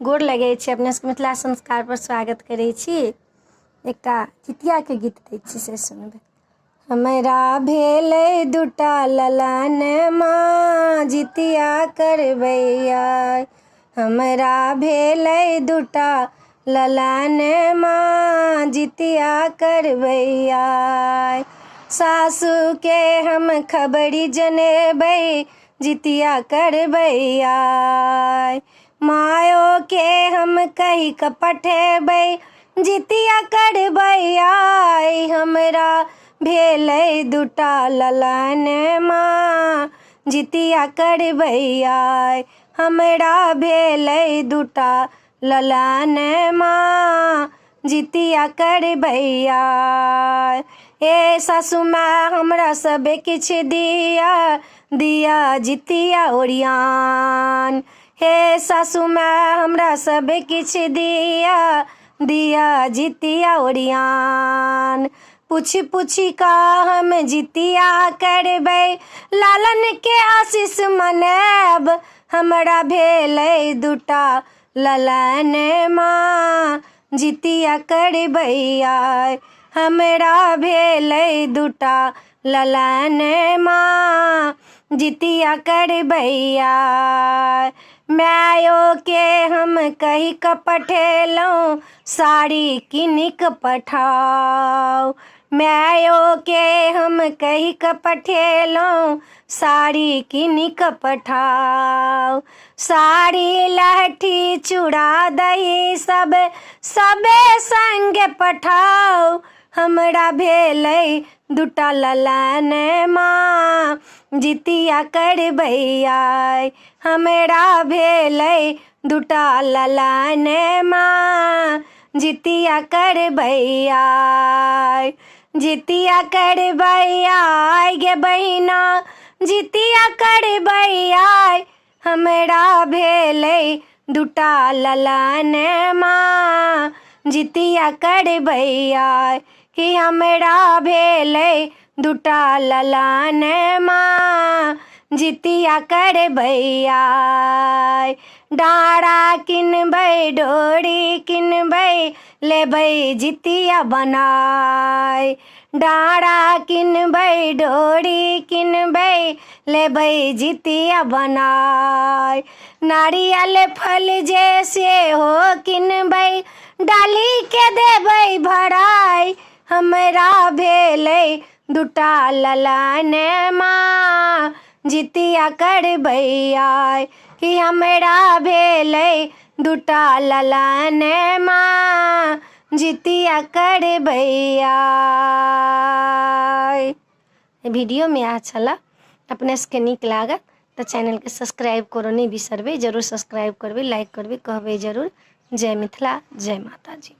गोर लगै छी, अपने सबके मिथिला संस्कार पर स्वागत करै छी। एकटा जितियाके गीत दै छी से सुनबै। हमरा भेलै दूटा ललन माँ जितिया करबै आइ। हमरा भेलै दूटा ललन माँ जितिया करबै आइ। सासुके हम खबरी जनेबै जितिया करबै आइ। मायो के हम कहि कऽ पठेबै जितिया करबै आइ। हमरा भेलै दूटा ललन माँ जितिया करबै आइ। हमरा भेलै दूटा ललन माँ जितिया करबै आइ। ए सासु माँ हमरा सबे किछु दिया दिया जितिया ओरियान। हे सासु माँ हमरा सबे किछु दिया दिया जितिया ओरियान। पूछी पूछी का हम जितिया करबै लालन के आशीष मनाएब। हमरा भेलै दूटा ललन माँ जितिया करबै आइ। हमरा भेलै दूटा ललन माँ जितिया करबै आइ। मायो के हम कहि कऽ पठेलहुँ साड़ी किनि कऽ पठाउ। मायो के हम कहि कऽ पठेलहुँ साड़ी किनि कऽ पठाउ। साड़ी लहठी चूड़ा दही सब सबे संगे पठाउ। हमरा भेलै दूटा ललन माँ जितिया करबै आइ। हमरा भेलै दूटा ललन माँ जितिया करबै आइ। जितिया करबै आइ गे बहिना जितिया करबै आइ। हमरा भेलै दूटा ललन माँ जितिया करबै आइ। कि हमरा भेलै दूटा ललन माँ जितिया करबै आइ। डाँड़ा किनबै डोरी किनबै लेबै जितिया बनाइ। डाँड़ा किनबै डोरी किनबै लेबै जितिया बनाइ। नारियल फल जे सेहो किनबै डाली के देबै भराइ। हमरा भेलै दूटा ललन माँ जितिया करबै आइ। कि हमरा भेलै दूटा ललन माँ जितिया करबै आइ। वीडियो में अच्छा लग अपने सबके नीक लागत तऽ चैनल के सब्सक्राइब करो नहीं बिसरबै। जरूर सब्सक्राइब करबै, लाइक करबै, कहबै जरूर। जय मिथिला, जय माता जी।